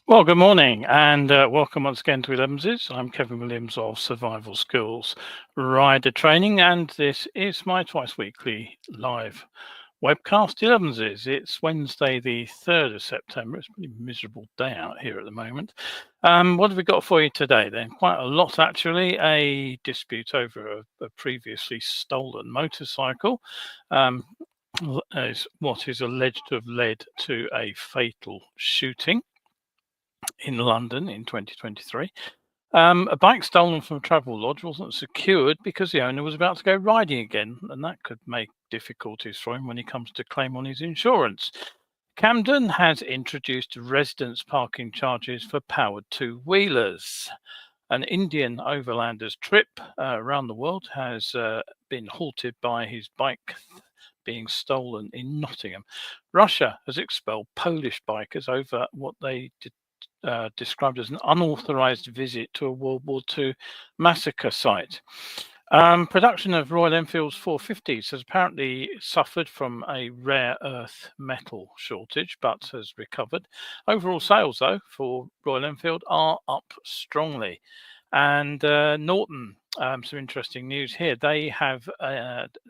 Well, good morning and welcome once again to Elevenses. I'm Kevin Williams of Survival Skills Rider Training, and this is my twice weekly live webcast, Elevenses. It's Wednesday, the 3rd of September. It's a pretty miserable day out here at the moment. What have we got for you today then? Quite a lot, actually. A dispute over a previously stolen motorcycle. Is what is alleged to have led to a fatal shooting in London in 2023. A bike stolen from a Travelodge wasn't secured because the owner was about to go riding again, and that could make difficulties for him when he comes to claim on his insurance. Camden has introduced residence parking charges for powered two-wheelers. An Indian overlander's trip around the world has been halted by his bike being stolen in Nottingham. Russia has expelled Polish bikers over what they described as an unauthorized visit to a World War II massacre site. Production of Royal Enfield's 450s has apparently suffered from a rare earth metal shortage, but has recovered. Overall sales, though, for Royal Enfield are up strongly. And Norton, some interesting news here. They have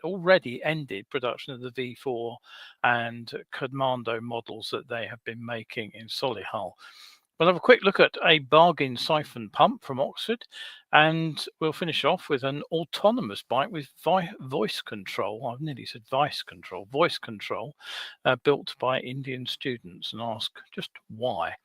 already ended production of the V4 and Commando models that they have been making in Solihull. We'll have a quick look at a bargain siphon pump from Oxford, and we'll finish off with an autonomous bike with voice control. I've nearly said vice control, voice control, built by Indian students, and ask just why.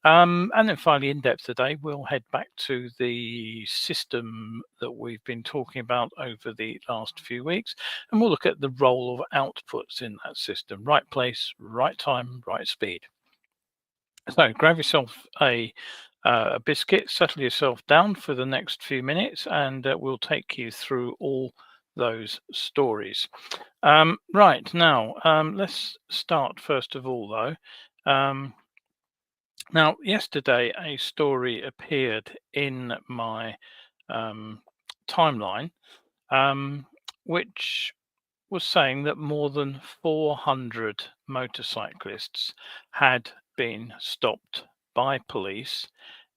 And then finally, in depth today, we'll head back to the system that we've been talking about over the last few weeks, and we'll look at the role of outputs in that system. Right place, right time, right speed. So grab yourself a biscuit, settle yourself down for the next few minutes, and we'll take you through all those stories. Right, now, let's start first of all, though. Now, yesterday, a story appeared in my timeline, which was saying that more than 400 motorcyclists had been stopped by police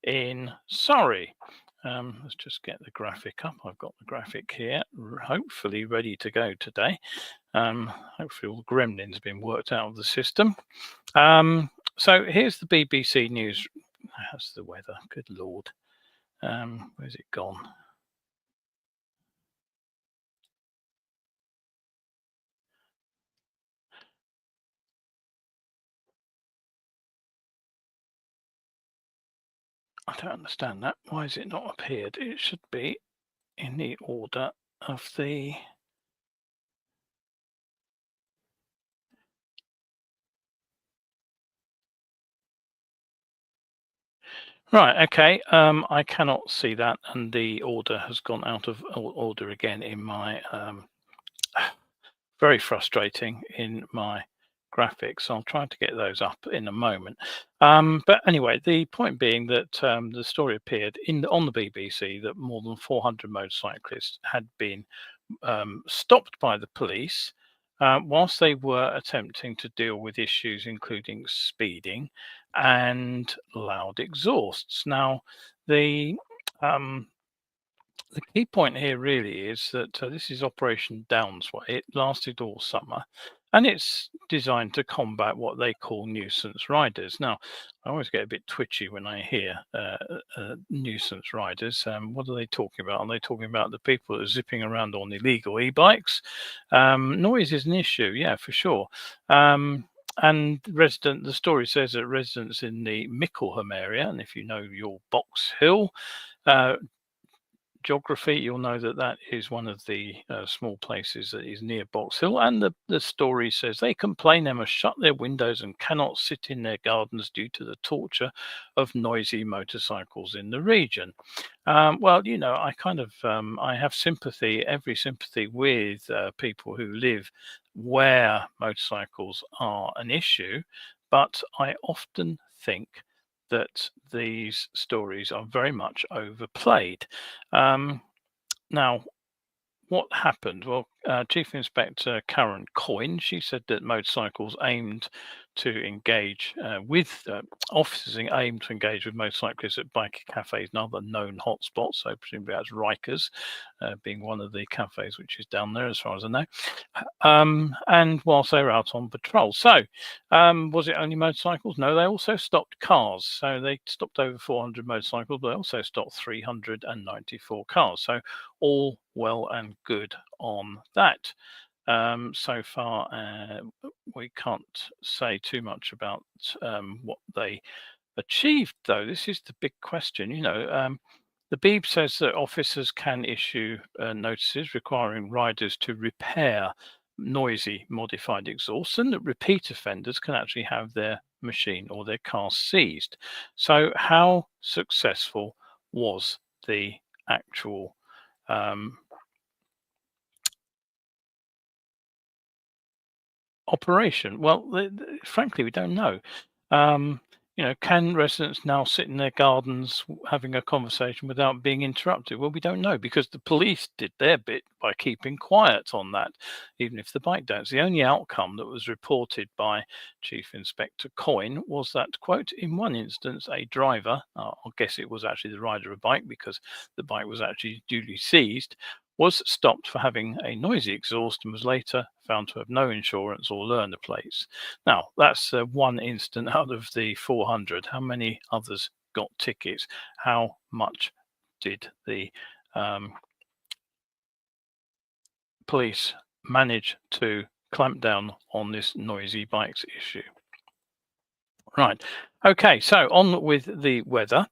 in Surrey. Let's just get the graphic up. I've got the graphic here, hopefully ready to go today. Hopefully all the gremlins have been worked out of the system. So here's the BBC News. How's the weather? Good Lord. Where's it gone? I don't understand that. Why has it not appeared? It should be in the order of the... Right, okay. I cannot see that, and the order has gone out of order again in my... very frustrating in my graphics. I'll try to get those up in a moment. But anyway, the point being that the story appeared on the BBC that more than 400 motorcyclists had been stopped by the police whilst they were attempting to deal with issues including speeding and loud exhausts. Now, the key point here really is that this is Operation Downsway. It lasted all summer, and it's designed to combat what they call nuisance riders. Now, I always get a bit twitchy when I hear nuisance riders. What are they talking about? Are they talking about the people that are zipping around on illegal e-bikes? Noise is an issue, yeah, for sure. And the story says that residents in the Mickleham area, and if you know your Box Hill geography, you'll know that that is one of the small places that is near Box Hill. And the story says they complain they must shut their windows and cannot sit in their gardens due to the torture of noisy motorcycles in the region. Well, you know, I kind of I have every sympathy with people who live where motorcycles are an issue, but I often think that these stories are very much overplayed. Now, what happened? Well, Chief Inspector Karen Coyne, she said that motorcycles aimed to engage with officers aimed to engage with motorcyclists at bike cafes and other known hotspots. So presumably that's Rikers being one of the cafes which is down there, as far as I know. And whilst they were out on patrol. So was it only motorcycles? No, they also stopped cars. So they stopped over 400 motorcycles, but they also stopped 394 cars. So all well and good on that. So far, we can't say too much about what they achieved, though. This is the big question. The Beeb says that officers can issue notices requiring riders to repair noisy modified exhaust, and that repeat offenders can actually have their machine or their car seized. So how successful was the actual operation? Well, frankly, we don't know. Can residents now sit in their gardens having a conversation without being interrupted? Well, we don't know, because the police did their bit by keeping quiet on that, even if the bike don't. The only outcome that was reported by Chief Inspector Coyne was that, quote, in one instance, a driver, I guess it was actually the rider of a bike because the bike was actually duly seized, was stopped for having a noisy exhaust and was later found to have no insurance or learner plates. Now, that's one incident out of the 400. How many others got tickets? How much did the police manage to clamp down on this noisy bikes issue? Right. Okay, so on with the weather.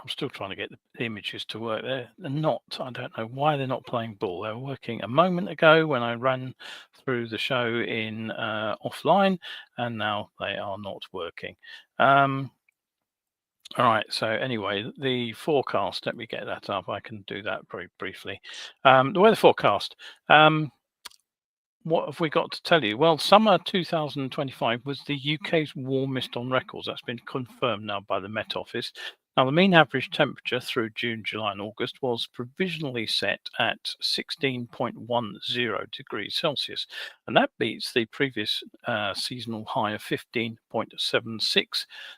I'm still trying to get the images to work. They're not. I don't know why they're not playing ball. They were working a moment ago when I ran through the show in offline, and now they are not working. All right. So anyway, the forecast. Let me get that up. I can do that very briefly. The weather forecast. What have we got to tell you? Well, summer 2025 was the UK's warmest on records. That's been confirmed now by the Met Office. Now, the mean average temperature through June, July, and August was provisionally set at 16.10 degrees Celsius, and that beats the previous seasonal high of 15.76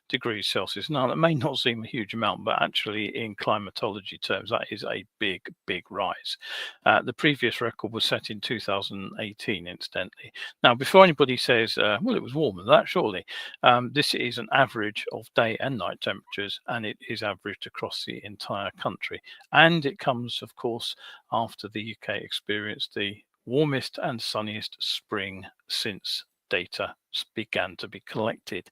degrees Celsius. Now, that may not seem a huge amount, but actually, in climatology terms, that is a big, big rise. The previous record was set in 2018, incidentally. Now, before anybody says, well, it was warmer than that, surely, this is an average of day and night temperatures, and it is averaged across the entire country. And it comes, of course, after the UK experienced the warmest and sunniest spring since data began to be collected.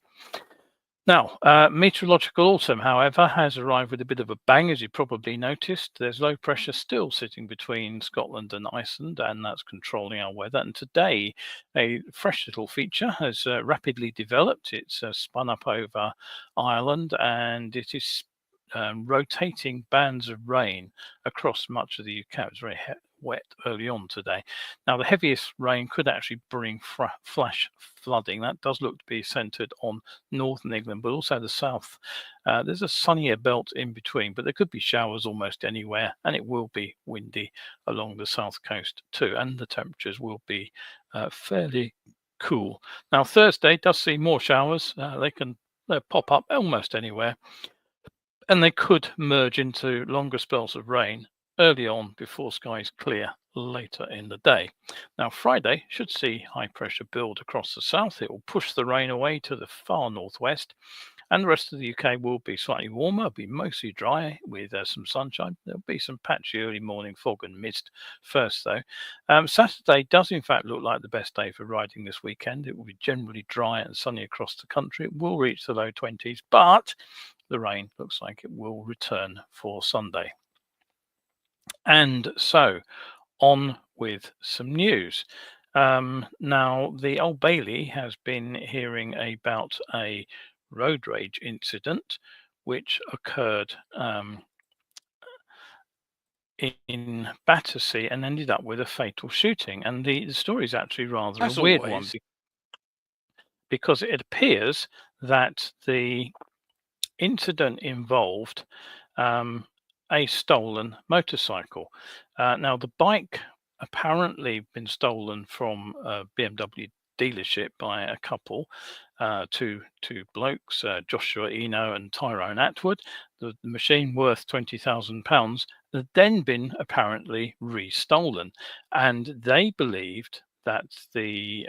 Now, meteorological autumn, however, has arrived with a bit of a bang, as you probably noticed. There's low pressure still sitting between Scotland and Iceland, and that's controlling our weather. And today, a fresh little feature has rapidly developed. It's spun up over Ireland, and it is rotating bands of rain across much of the UK. It was very wet early on today. Now, the heaviest rain could actually bring flash flooding. That does look to be centred on northern England, but also the south. There's a sunnier belt in between, but there could be showers almost anywhere, and it will be windy along the south coast too, and the temperatures will be fairly cool. Now, Thursday does see more showers. They can pop up almost anywhere, and they could merge into longer spells of rain early on before skies clear later in the day. Now, Friday should see high pressure build across the south. It will push the rain away to the far northwest, and the rest of the UK will be slightly warmer. It'll be mostly dry with some sunshine. There'll be some patchy early morning fog and mist first, though. Saturday does, in fact, look like the best day for riding this weekend. It will be generally dry and sunny across the country. It will reach the low 20s, but the rain looks like it will return for Sunday. And so on with some news. Now, the Old Bailey has been hearing about a road rage incident which occurred in Battersea and ended up with a fatal shooting. And the story is actually rather a weird one, because it appears that the incident involved a stolen motorcycle. Now, the bike apparently been stolen from a BMW dealership by a couple, two blokes, Joshua Eno and Tyrone Atwood. The machine, worth £20,000, had then been apparently restolen, and they believed that the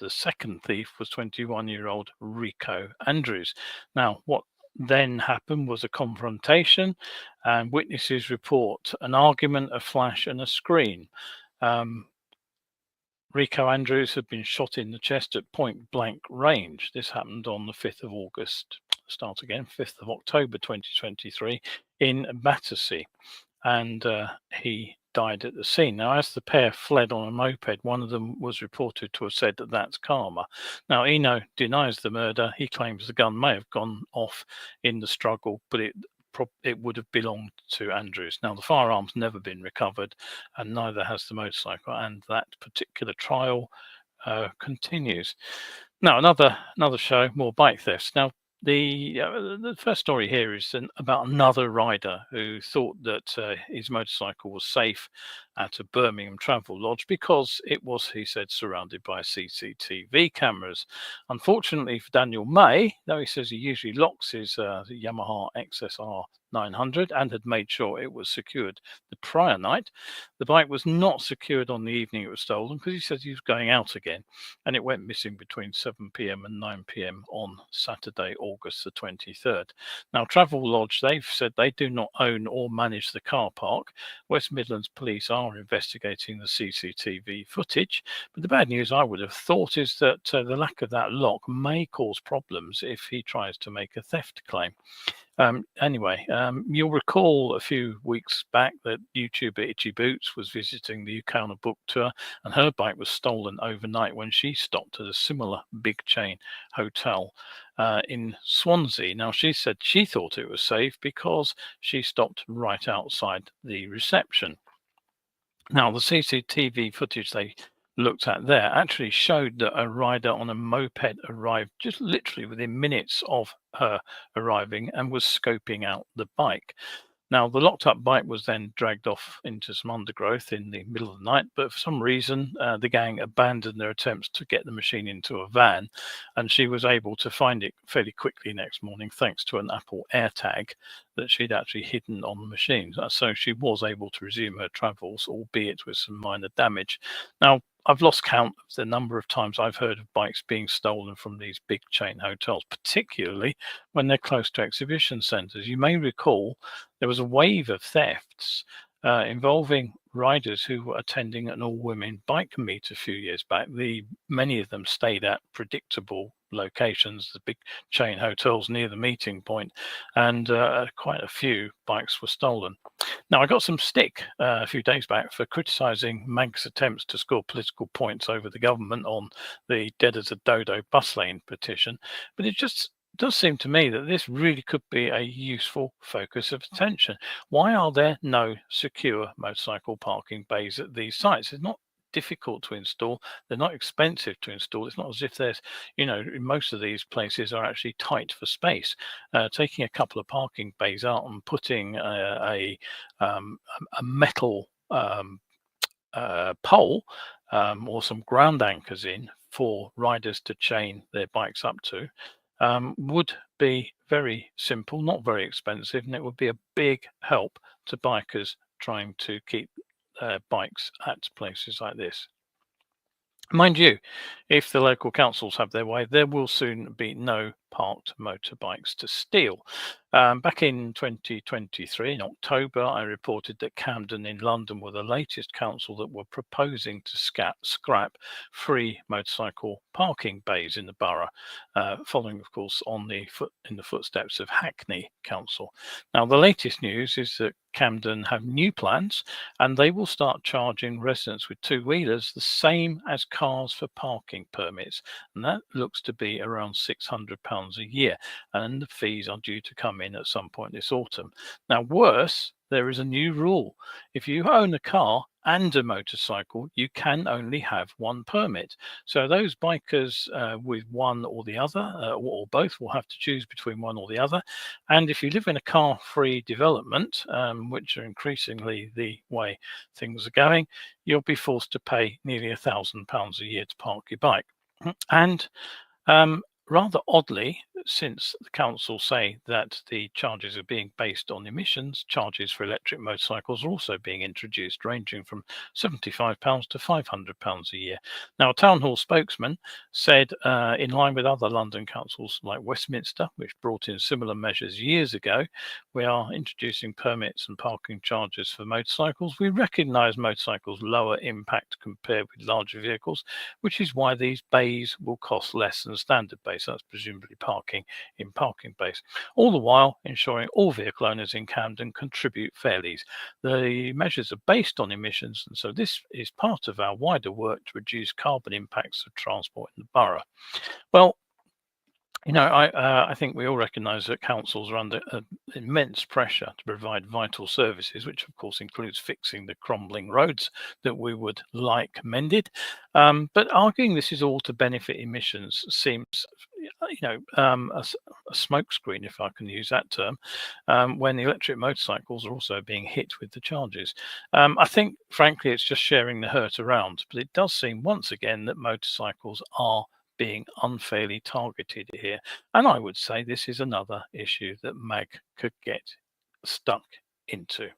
second thief was 21-year-old Rico Andrews. Now, what then happened was a confrontation, and witnesses report an argument, a flash, and a scream. Rico Andrews had been shot in the chest at point blank range. This happened on the 5th of August, 5th of October 2023 in Battersea, and he died at the scene. Now, as the pair fled on a moped, one of them was reported to have said that that's karma. Now, Eno denies the murder. He claims the gun may have gone off in the struggle, but it would have belonged to Andrews. Now, the firearm's never been recovered, and neither has the motorcycle, and that particular trial continues. Now, another show, more bike thefts. Now, the first story here is about another rider who thought that his motorcycle was safe at a Birmingham Travelodge because it was, he said, surrounded by CCTV cameras. Unfortunately for Daniel May, though he says he usually locks his Yamaha XSR 900 and had made sure it was secured the prior night, the bike was not secured on the evening it was stolen because he says he was going out again, and it went missing between 7 p.m. and 9 p.m. on Saturday, August the 23rd. Now, Travelodge, they've said they do not own or manage the car park. West Midlands Police are investigating the CCTV footage, but the bad news, I would have thought, is that the lack of that lock may cause problems if he tries to make a theft claim. Anyway, you'll recall a few weeks back that YouTuber Itchy Boots was visiting the UK on a book tour, and her bike was stolen overnight when she stopped at a similar big chain hotel in Swansea. Now, she said she thought it was safe because she stopped right outside the reception. Now, the CCTV footage they looked at there actually showed that a rider on a moped arrived just literally within minutes of her arriving and was scoping out the bike. Now, the locked up bike was then dragged off into some undergrowth in the middle of the night, but for some reason, the gang abandoned their attempts to get the machine into a van, and she was able to find it fairly quickly next morning thanks to an Apple AirTag that she'd actually hidden on the machine. So she was able to resume her travels, albeit with some minor damage. Now, I've lost count of the number of times I've heard of bikes being stolen from these big chain hotels, particularly when they're close to exhibition centres. You may recall there was a wave of thefts involving riders who were attending an all-women bike meet a few years back. Many of them stayed at predictable locations, the big chain hotels near the meeting point, and quite a few bikes were stolen. Now, I got some stick a few days back for criticising MAG's attempts to score political points over the government on the Dead as a Dodo bus lane petition, but it just does seem to me that this really could be a useful focus of attention. Why are there no secure motorcycle parking bays at these sites? It's not difficult to install. They're not expensive to install. It's not as if there's, most of these places are actually tight for space. Taking a couple of parking bays out and putting a metal pole or some ground anchors in for riders to chain their bikes up to would be very simple, not very expensive, and it would be a big help to bikers trying to keep their bikes at places like this. Mind you, if the local councils have their way, there will soon be no parked motorbikes to steal. Back in 2023, in October, I reported that Camden in London were the latest council that were proposing to scrap free motorcycle parking bays in the borough, following, of course, in the footsteps of Hackney Council. Now, the latest news is that Camden have new plans, and they will start charging residents with two-wheelers the same as cars for parking permits, and that looks to be around £600 a year, and the fees are due to come in at some point this autumn. Now, worse, there is a new rule. If you own a car and a motorcycle, you can only have one permit. So those bikers with one or the other, or both, will have to choose between one or the other. And if you live in a car-free development, which are increasingly the way things are going, you'll be forced to pay nearly £1,000 a year to park your bike. And rather oddly, since the council say that the charges are being based on emissions, charges for electric motorcycles are also being introduced, ranging from £75 to £500 a year. Now, a town hall spokesman said, in line with other London councils like Westminster, which brought in similar measures years ago, we are introducing permits and parking charges for motorcycles. We recognise motorcycles' lower impact compared with larger vehicles, which is why these bays will cost less than standard bays. That's presumably parking in parking bays, all the while ensuring all vehicle owners in Camden contribute fairly. The measures are based on emissions, and so this is part of our wider work to reduce carbon impacts of transport in the borough. Well, you know, I think we all recognise that councils are under immense pressure to provide vital services, which of course includes fixing the crumbling roads that we would like mended. But arguing this is all to benefit emissions seems, a smokescreen, if I can use that term, when electric motorcycles are also being hit with the charges. I think, frankly, it's just sharing the hurt around, but it does seem once again that motorcycles are being unfairly targeted here. And I would say this is another issue that MAG could get stuck into.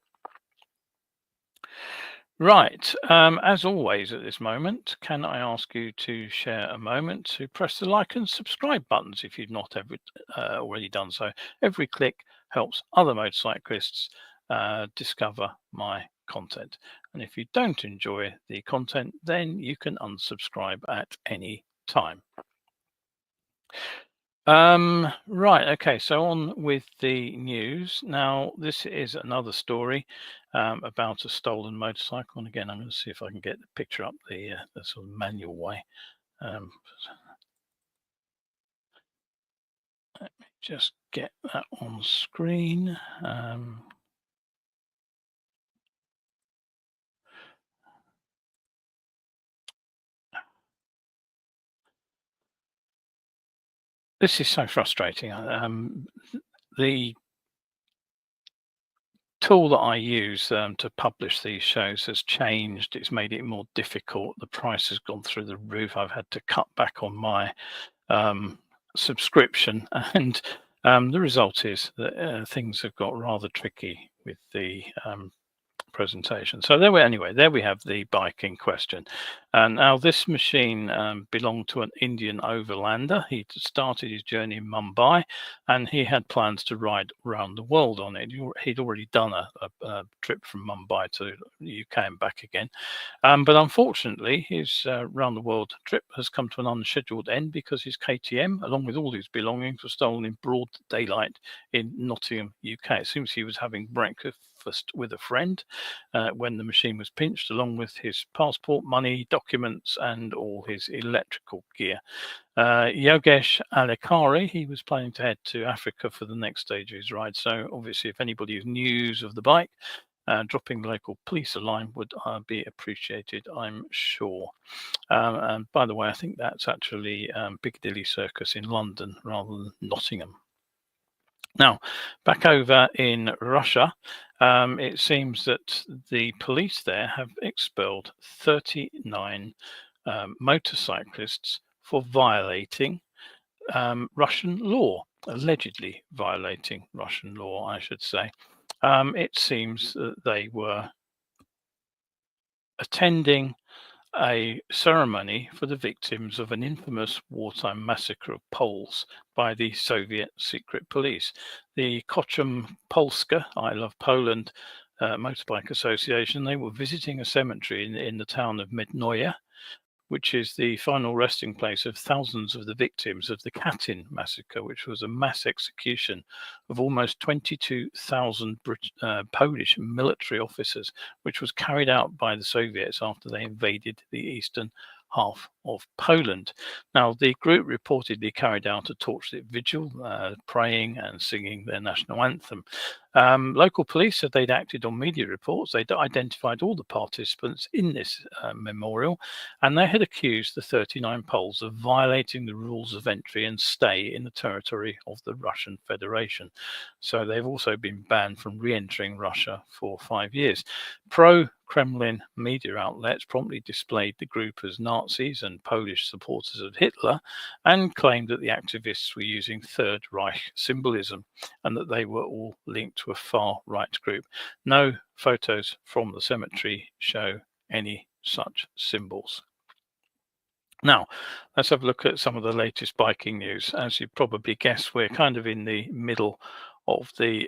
Right, as always at this moment, can I ask you to share a moment to press the like and subscribe buttons if you've not already done so. Every click helps other motorcyclists discover my content. And if you don't enjoy the content, then you can unsubscribe at any time. Right, okay, so on with the news. Now, this is another story about a stolen motorcycle. And again, I'm going to see if I can get the picture up the sort of manual way. Let me just get that on screen. This is so frustrating. The tool that I use to publish these shows has changed. It's made it more difficult. The price has gone through the roof. I've had to cut back on my subscription, and the result is that things have got rather tricky with the presentation. So there we have the bike in question. And now this machine belonged to an Indian overlander. He started his journey in Mumbai, and he had plans to ride around the world on it. He'd already done a trip from Mumbai to the UK and back again. But unfortunately, his round the world trip has come to an unscheduled end because his KTM, along with all his belongings, were stolen in broad daylight in Nottingham, UK. It seems he was having breakfast with a friend when the machine was pinched, along with his passport, money, documents, and all his electrical gear. Yogesh Alekari, he was planning to head to Africa for the next stage of his ride. So obviously, if anybody has news of the bike, dropping the local police a line would be appreciated, I'm sure. And by the way, I think that's actually Piccadilly Circus in London rather than Nottingham. Now, back over in Russia, it seems that the police there have expelled 39 motorcyclists for violating Russian law, allegedly violating Russian law, I should say. It seems that they were attending a ceremony for the victims of an infamous wartime massacre of Poles by the Soviet secret police. The Kochum Polska, I Love Poland motorbike association, they were visiting a cemetery in the town of Mednoye, which is the final resting place of thousands of the victims of the Katyn massacre, which was a mass execution of almost 22,000 Polish military officers, which was carried out by the Soviets after they invaded the eastern half of Poland. Now, the group reportedly carried out a torchlit vigil, praying and singing their national anthem. Local police said they'd acted on media reports. They'd identified all the participants in this memorial, and they had accused the 39 Poles of violating the rules of entry and stay in the territory of the Russian Federation. So they've also been banned from re-entering Russia for 5 years. Pro-Kremlin media outlets promptly displayed the group as Nazis and Polish supporters of Hitler, and claimed that the activists were using Third Reich symbolism and that they were all linked to a far-right group. No photos from the cemetery show any such symbols. Now, let's have a look at some of the latest biking news. As you probably guessed, we're kind of in the middle of the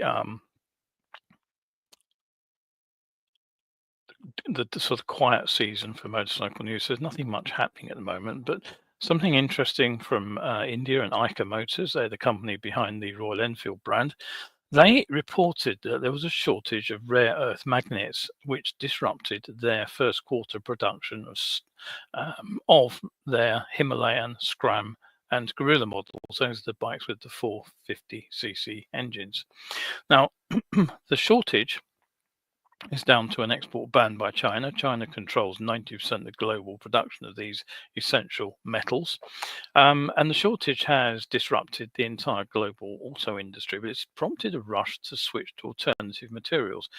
sort of quiet season for motorcycle news. There's nothing much happening at the moment, but something interesting from India and Eicher Motors, they're the company behind the Royal Enfield brand. They reported that there was a shortage of rare earth magnets, which disrupted their first quarter production of their Himalayan, Scram, and Gorilla models. Those are the bikes with the 450cc engines. Now, the shortage is down to an export ban by China. China controls 90% of the global production of these essential metals. And the shortage has disrupted the entire global auto industry, but it's prompted a rush to switch to alternative materials.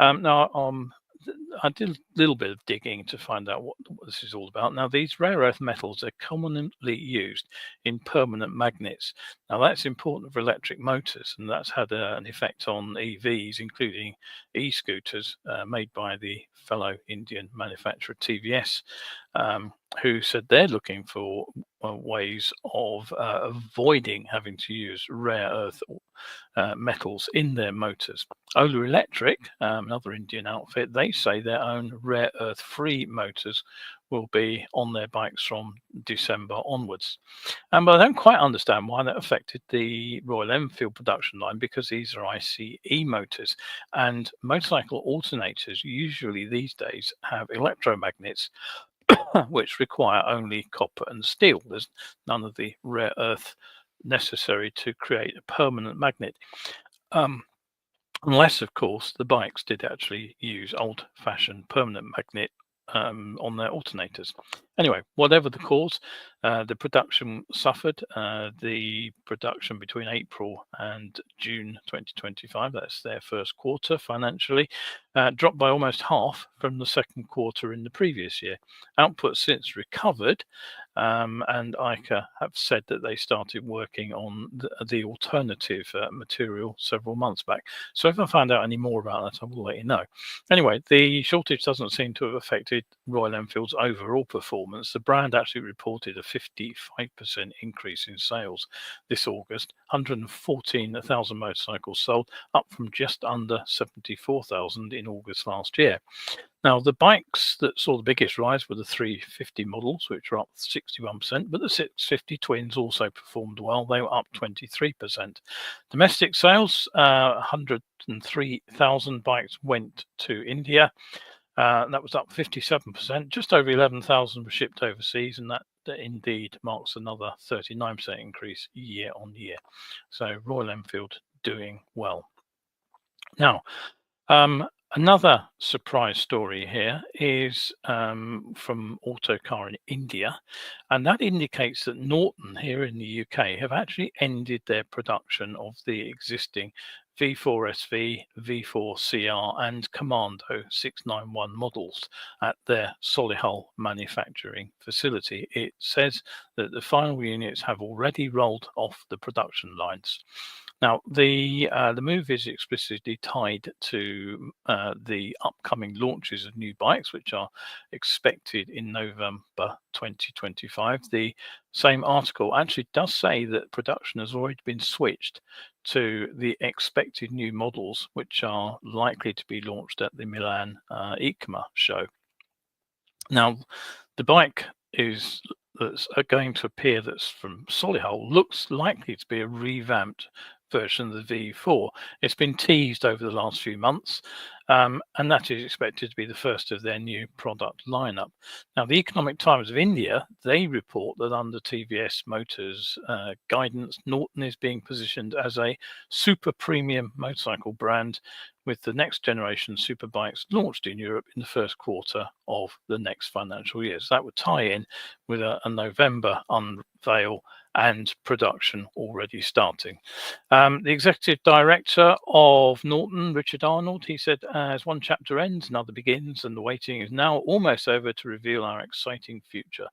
I did a little bit of digging to find out what this is all about. Now, these rare earth metals are commonly used in permanent magnets. Now, that's important for electric motors, and that's had an effect on EVs, including e-scooters made by the fellow Indian manufacturer TVS, who said they're looking for ways of avoiding having to use rare earth metals in their motors. Ola Electric, another Indian outfit, they say their own rare earth free motors will be on their bikes from December onwards. But I don't quite understand why that affected the Royal Enfield production line, because these are ICE motors, and motorcycle alternators usually these days have electromagnets which require only copper and steel. There's none of the rare earth necessary to create a permanent magnet. Unless, of course, the bikes did actually use old-fashioned permanent magnet on their alternators. Anyway, whatever the cause, the production suffered. The production between April and June 2025, that's their first quarter financially, dropped by almost half from the second quarter in the previous year. Output since recovered, and Eicher have said that they started working on the alternative material several months back. So if I find out any more about that, I will let you know. Anyway, the shortage doesn't seem to have affected Royal Enfield's overall performance. The brand actually reported a 55% increase in sales this August, 114,000 motorcycles sold, up from just under 74,000 in August last year. Now, the bikes that saw the biggest rise were the 350 models, which were up 61%, but the 650 twins also performed well. They were up 23%. Domestic sales, 103,000 bikes went to India. That was up 57%. Just over 11,000 were shipped overseas, and that indeed marks another 39% increase year on year. So Royal Enfield doing well. Now, another surprise story here is from Autocar in India, and that indicates that Norton here in the UK have actually ended their production of the existing V4SV, V4CR and Commando 691 models at their Solihull manufacturing facility. It says that the final units have already rolled off the production lines. Now, the move is explicitly tied to the upcoming launches of new bikes, which are expected in November 2025. The same article actually does say that production has already been switched to the expected new models, which are likely to be launched at the Milan EICMA show. Now, the bike that's going to appear, that's from Solihull, looks likely to be a revamped version of the V4. It's been teased over the last few months, and that is expected to be the first of their new product lineup. Now, the Economic Times of India, they report that under TVS Motors guidance, Norton is being positioned as a super premium motorcycle brand, with the next generation superbikes launched in Europe in the first quarter of the next financial year. So that would tie in with a November unveil and production already starting. The executive director of Norton, Richard Arnold, he said, as one chapter ends, another begins, and the waiting is now almost over to reveal our exciting future.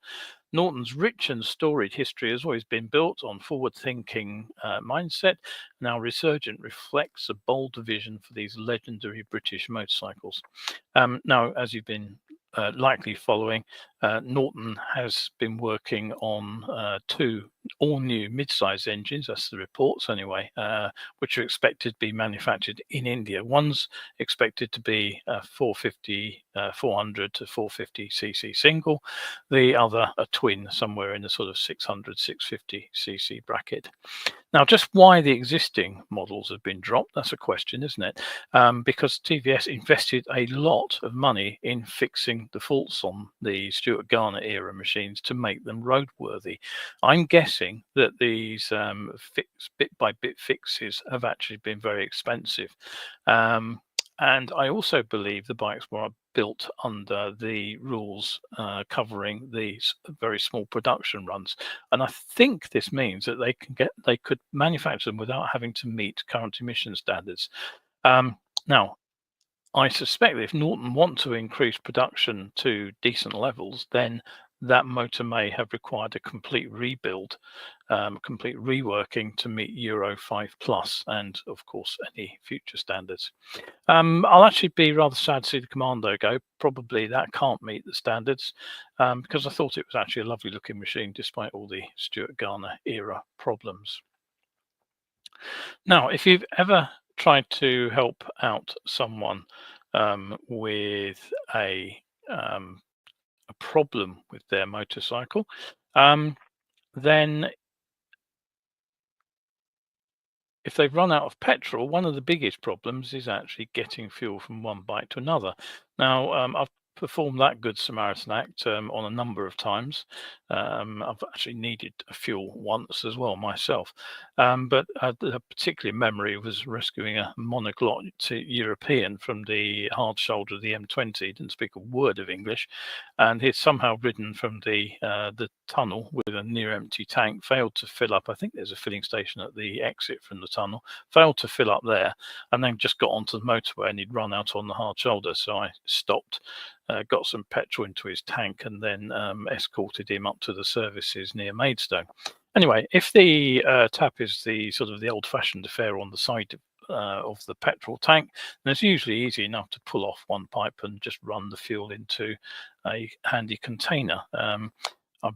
Norton's rich and storied history has always been built on forward-thinking mindset. Now, Resurgent reflects a bold vision for these legendary British motorcycles. Now, as you've been likely following, Norton has been working on 2 all-new mid-size engines, that's the reports anyway, which are expected to be manufactured in India. One's expected to be a 400 to 450cc single, the other a twin, somewhere in the sort of 600, 650cc bracket. Now, just why the existing models have been dropped, that's a question, isn't it? Because TVS invested a lot of money in fixing the faults on the Stuart Garner era machines to make them roadworthy. I'm guessing that these bit-by-bit fixes have actually been very expensive. And I also believe the bikes were built under the rules covering these very small production runs, and I think this means that they could manufacture them without having to meet current emission standards. Now, I suspect that if Norton want to increase production to decent levels, then that motor may have required a complete rebuild, complete reworking to meet Euro 5 plus, and of course any future standards. I'll actually be rather sad to see the Commando go. Probably that can't meet the standards, because I thought it was actually a lovely looking machine despite all the Stuart Garner era problems. Now, if you've ever tried to help out someone with a problem with their motorcycle, then if they've run out of petrol, one of the biggest problems is actually getting fuel from one bike to another. Now, I've performed that Good Samaritan act on a number of times. I've actually needed fuel once as well myself. But a particular memory was rescuing a monoglot European from the hard shoulder of the M20. He didn't speak a word of English, and he'd somehow ridden from the tunnel with a near empty tank, failed to fill up. I think there's a filling station at the exit from the tunnel, failed to fill up there, and then just got onto the motorway and he'd run out on the hard shoulder. So I stopped, got some petrol into his tank, and then escorted him up to the services near Maidstone. Anyway, if the tap is the sort of the old-fashioned affair on the side of the petrol tank, then it's usually easy enough to pull off one pipe and just run the fuel into a handy container. I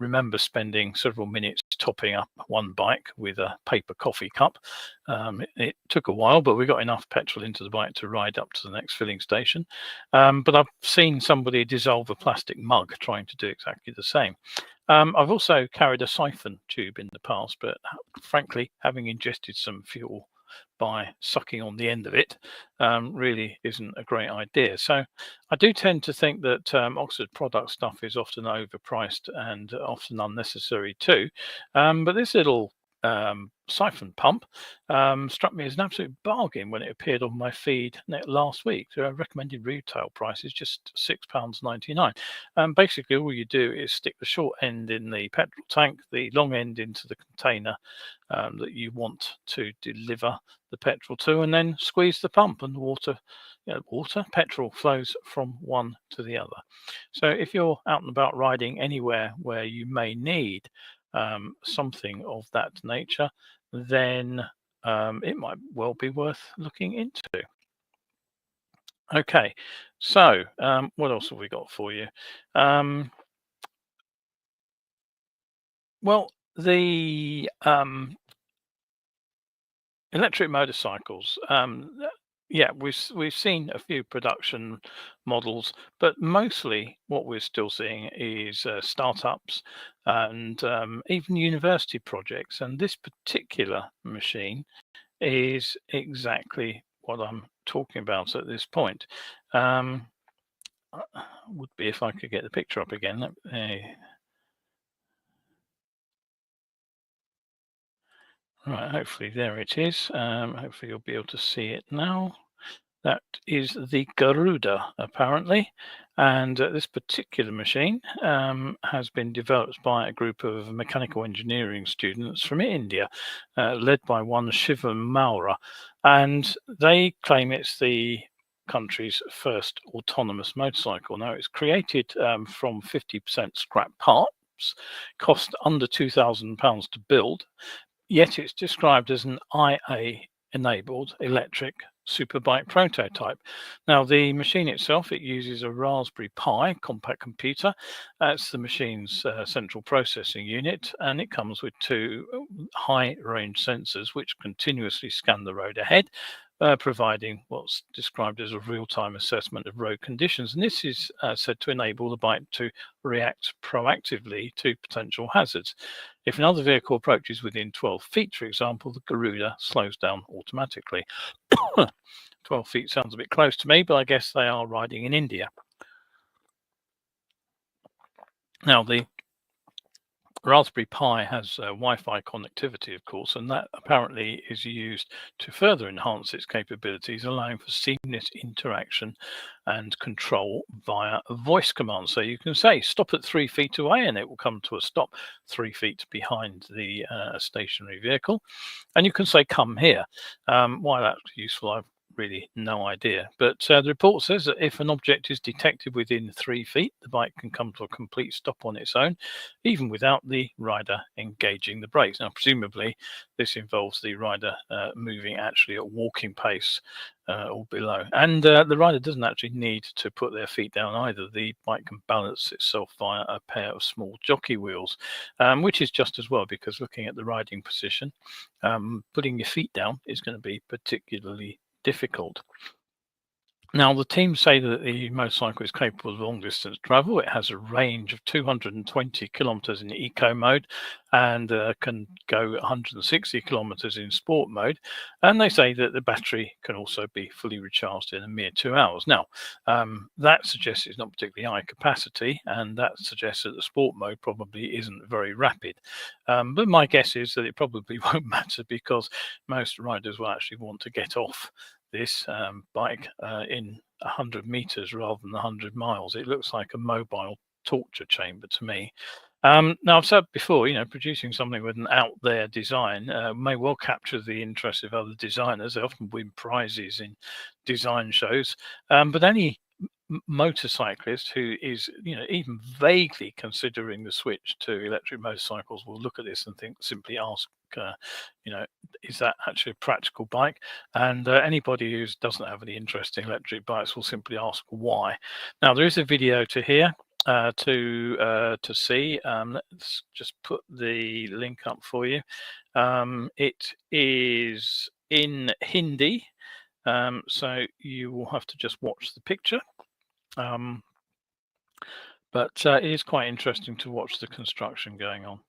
remember spending several minutes topping up one bike with a paper coffee cup. It took a while, but we got enough petrol into the bike to ride up to the next filling station. But I've seen somebody dissolve a plastic mug trying to do exactly the same. I've also carried a siphon tube in the past, but frankly, having ingested some fuel by sucking on the end of it really isn't a great idea. So I do tend to think that Oxford product stuff is often overpriced and often unnecessary too. But this little siphon pump struck me as an absolute bargain when it appeared on my feed last week. The recommended retail price is just £6.99. Basically, all you do is stick the short end in the petrol tank, the long end into the container that you want to deliver the petrol to, and then squeeze the pump, and the petrol flows from one to the other. So if you're out and about riding anywhere where you may need something of that nature, then it might well be worth looking into. Okay, so what else have we got for you? Well, the electric motorcycles, yeah, we've seen a few production models, but mostly what we're still seeing is startups and even university projects. And this particular machine is exactly what I'm talking about at this point. Would be if I could get the picture up again. Right, hopefully there it is. Hopefully you'll be able to see it now. That is the Garuda, apparently, and this particular machine has been developed by a group of mechanical engineering students from India, led by one Shivam Maura, and they claim it's the country's first autonomous motorcycle. Now, it's created from 50% scrap parts, cost under £2,000 to build, yet it's described as an IA-enabled electric superbike prototype. Now, the machine itself, it uses a Raspberry Pi compact computer. That's the machine's central processing unit, and it comes with two high-range sensors which continuously scan the road ahead, providing what's described as a real-time assessment of road conditions. And this is said to enable the bike to react proactively to potential hazards. If another vehicle approaches within 12 feet, for example, the Garuda slows down automatically. 12 feet sounds a bit close to me, but I guess they are riding in India. Now, the Raspberry Pi has Wi-Fi connectivity, of course, and that apparently is used to further enhance its capabilities, allowing for seamless interaction and control via a voice command. So you can say, stop at 3 feet away, and it will come to a stop 3 feet behind the stationary vehicle. And you can say, come here. Why that's useful, I've really no idea. But the report says that if an object is detected within 3 feet, the bike can come to a complete stop on its own, even without the rider engaging the brakes. Now, presumably, this involves the rider moving actually at walking pace or below. And the rider doesn't actually need to put their feet down either. The bike can balance itself via a pair of small jockey wheels, which is just as well, because looking at the riding position, putting your feet down is going to be particularly difficult. Now, the team say that the motorcycle is capable of long distance travel. It has a range of 220 kilometers in eco mode and can go 160 kilometers in sport mode. And they say that the battery can also be fully recharged in a mere 2 hours. Now, that suggests it's not particularly high capacity, and that suggests that the sport mode probably isn't very rapid. But my guess is that it probably won't matter, because most riders will actually want to get off this bike in 100 meters rather than 100 miles. It looks like a mobile torture chamber to me. Now, I've said before, producing something with an out there design may well capture the interest of other designers. They often win prizes in design shows, but any motorcyclist who is even vaguely considering the switch to electric motorcycles will look at this and simply ask, is that actually a practical bike? And anybody who doesn't have any interest in electric bikes will simply ask why. Now, there is a video to hear to see. Let's just put the link up for you. It is in Hindi, so you will have to just watch the picture. But it is quite interesting to watch the construction going on.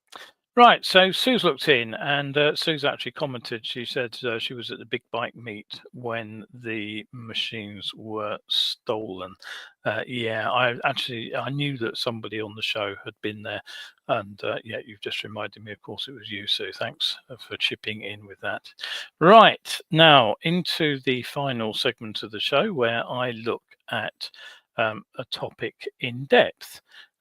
Right, so Sue's looked in, and Sue's actually commented. She said she was at the big bike meet when the machines were stolen. Yeah, I knew that somebody on the show had been there, and yeah, you've just reminded me. Of course, it was you, Sue. Thanks for chipping in with that. Right, now into the final segment of the show, where I look at a topic in depth.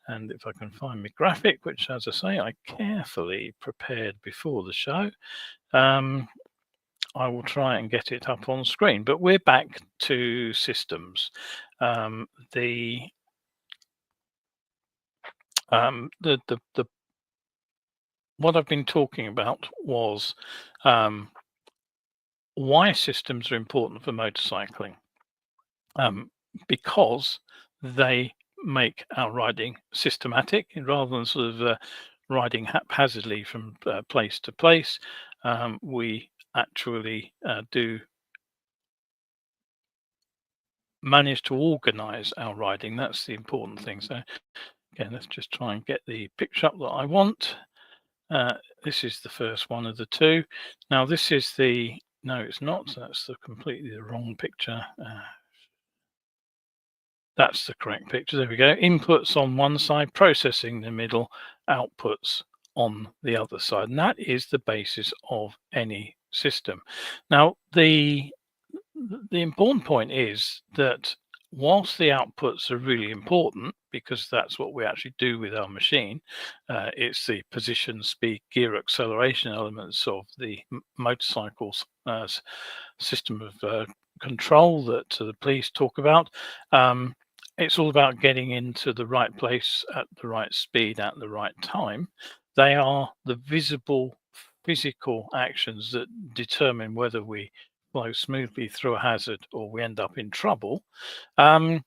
And if I can find my graphic, which, as I say, I carefully prepared before the show, I will try and get it up on screen. But we're back to systems. The what I've been talking about was why systems are important for motorcycling, because they make our riding systematic, and rather than sort of riding haphazardly from place to place, we actually do manage to organize our riding. That's the important thing. So again, let's just try and get the picture up that I want. This is the first one of the two. Now, this is the No, it's not. That's completely the wrong picture. That's the correct picture. There we go. Inputs on one side, processing in the middle, outputs on the other side. And that is the basis of any system. Now, the important point is that whilst the outputs are really important, because that's what we actually do with our machine, it's the position, speed, gear, acceleration elements of the motorcycle's system of control that the police talk about. It's all about getting into the right place at the right speed at the right time. They are the visible physical actions that determine whether we flow smoothly through a hazard or we end up in trouble. They're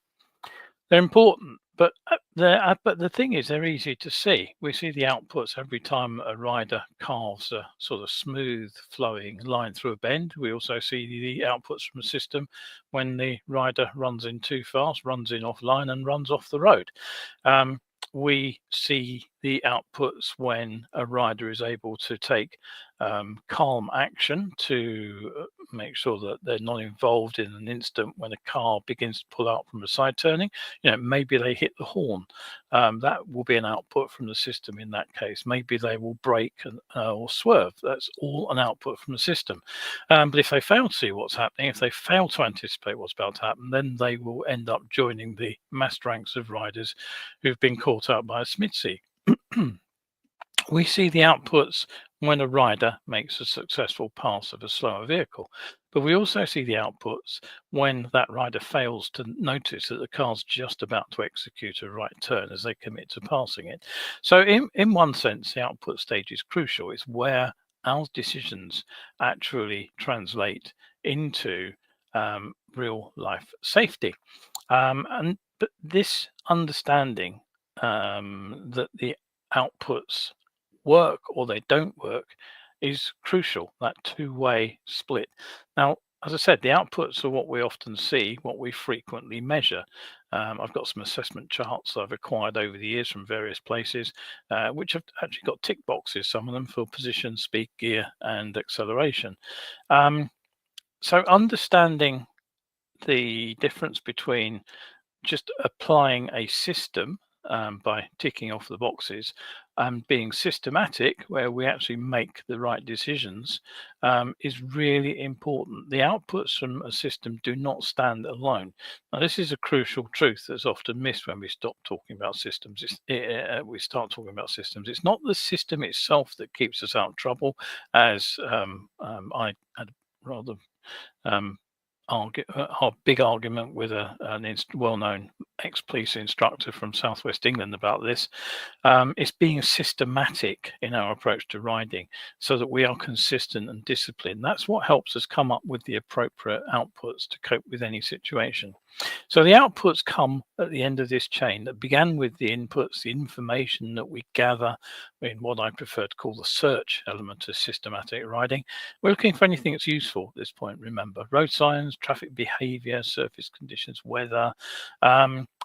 important, but the thing is, they're easy to see. We see the outputs every time a rider carves a sort of smooth flowing line through a bend. We also see the outputs from the system when the rider runs in too fast, runs in offline, and runs off the road. We see the outputs when a rider is able to take calm action to make sure that they're not involved in an instant when a car begins to pull out from a side turning. Maybe they hit the horn. That will be an output from the system in that case. Maybe they will brake or swerve. That's all an output from the system. But if they fail to see what's happening, if they fail to anticipate what's about to happen, then they will end up joining the massed ranks of riders who've been caught up by a Smithy. We see the outputs when a rider makes a successful pass of a slower vehicle, but we also see the outputs when that rider fails to notice that the car's just about to execute a right turn as they commit to passing it. So in one sense, the output stage is crucial. It's where our decisions actually translate into real life safety. But this understanding that the outputs work or they don't work is crucial, that two-way split. Now, as I said, the outputs are what we often see, what we frequently measure. I've got some assessment charts I've acquired over the years from various places, which have actually got tick boxes, some of them for position, speed, gear, and acceleration. So understanding the difference between just applying a system by ticking off the boxes and being systematic where we actually make the right decisions is really important. The outputs from a system do not stand alone. Now, this is a crucial truth that's often missed when we stop talking about systems. We start talking about systems. It's not the system itself that keeps us out of trouble, as I had rather our big argument with a well-known ex-police instructor from southwest England about this. It's being systematic in our approach to riding so that we are consistent and disciplined. That's what helps us come up with the appropriate outputs to cope with any situation. So the outputs come at the end of this chain that began with the inputs, the information that we gather in what I prefer to call the search element of systematic riding. We're looking for anything that's useful at this point, remember. Road signs, traffic behavior, surface conditions, weather.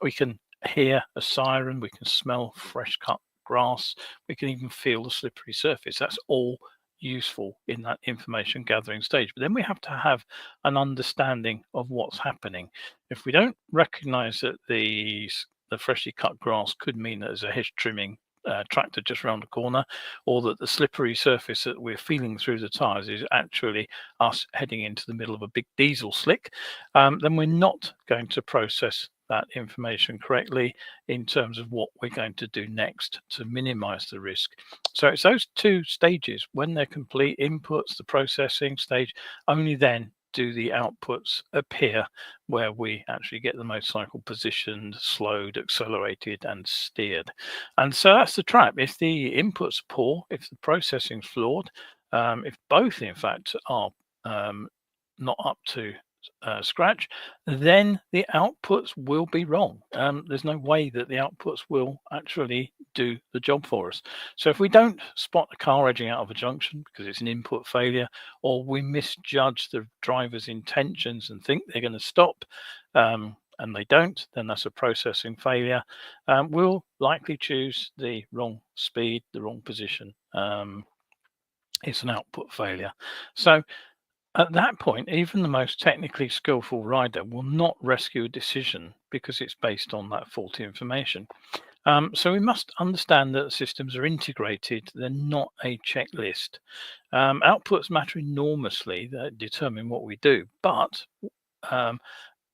We can hear a siren, we can smell fresh cut grass, we can even feel the slippery surface. That's all useful in that information gathering stage. But then we have to have an understanding of what's happening. If we don't recognize that the freshly cut grass could mean that there's a hedge trimming tractor just around the corner, or that the slippery surface that we're feeling through the tires is actually us heading into the middle of a big diesel slick, then we're not going to process that information correctly in terms of what we're going to do next to minimize the risk. So it's those two stages. When they're complete, inputs, the processing stage, only then do the outputs appear where we actually get the motorcycle positioned, slowed, accelerated, and steered. And so that's the trap. If the inputs are poor, if the processing's flawed, if both, in fact, are not up to scratch, then the outputs will be wrong. There's no way that the outputs will actually do the job for us. So if we don't spot a car edging out of a junction because it's an input failure, or we misjudge the driver's intentions and think they're going to stop, and they don't, then that's a processing failure. We'll likely choose the wrong speed, the wrong position. It's an output failure. So At that point, even the most technically skillful rider will not rescue a decision because it's based on that faulty information. So we must understand that systems are integrated, they're not a checklist. Outputs matter enormously that determine what we do, but um,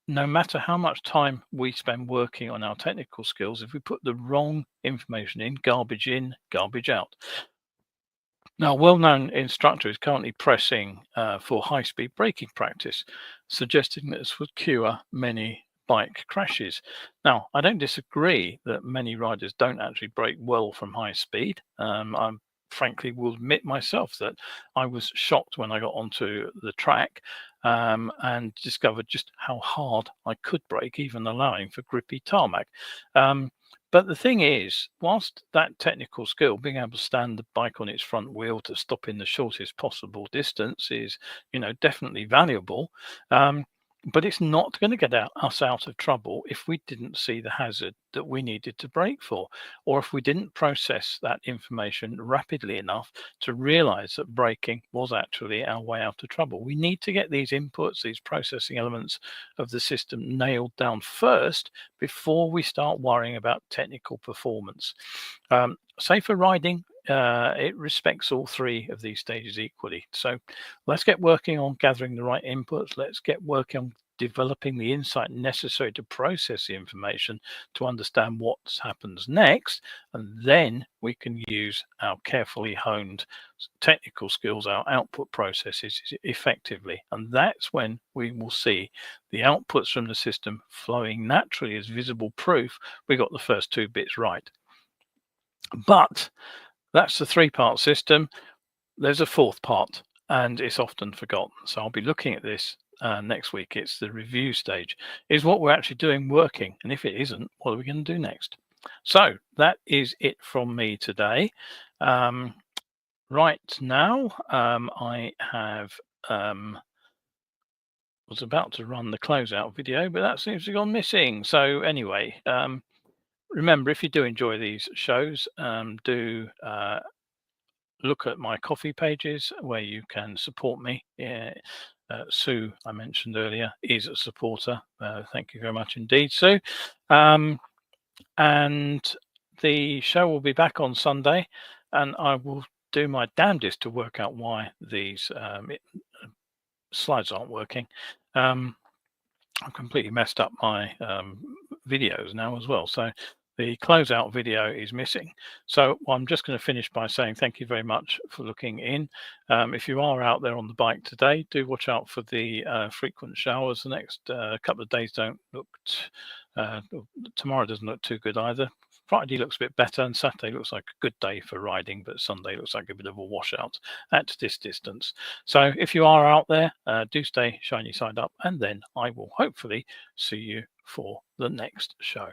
no matter how much time we spend working on our technical skills, if we put the wrong information in, garbage out. Now, a well-known instructor is currently pressing for high-speed braking practice, suggesting that this would cure many bike crashes. Now, I don't disagree that many riders don't actually brake well from high speed. I frankly will admit myself that I was shocked when I got onto the track and discovered just how hard I could brake, even allowing for grippy tarmac. But the thing is, whilst that technical skill, being able to stand the bike on its front wheel to stop in the shortest possible distance is, definitely valuable. But it's not going to get us out of trouble if we didn't see the hazard that we needed to brake for, or if we didn't process that information rapidly enough to realize that braking was actually our way out of trouble. We need to get these inputs, these processing elements of the system nailed down first before we start worrying about technical performance. Safer riding, it respects all three of these stages equally. So let's get working on gathering the right inputs. Let's get working on developing the insight necessary to process the information to understand what happens next. And then we can use our carefully honed technical skills, our output processes effectively. And that's when we will see the outputs from the system flowing naturally as visible proof we got the first two bits right. But that's the three-part system. There's a fourth part, and it's often forgotten. So I'll be looking at this next week. It's the review stage. Is what we're actually doing working? And if it isn't, what are we going to do next? So that is it from me today. Right now, I have was about to run the closeout video, but that seems to have gone missing. So anyway, remember, if you do enjoy these shows, do look at my coffee pages where you can support me. Sue, I mentioned earlier, is a supporter. Thank you very much indeed, Sue. And the show will be back on Sunday, and I will do my damnedest to work out why these slides aren't working. I've completely messed up my videos now as well. So the closeout video is missing. So I'm just going to finish by saying thank you very much for looking in. If you are out there on the bike today, do watch out for the frequent showers. The next couple of days don't look, tomorrow doesn't look too good either. Friday looks a bit better and Saturday looks like a good day for riding, but Sunday looks like a bit of a washout at this distance. So if you are out there, do stay shiny side up, and then I will hopefully see you for the next show.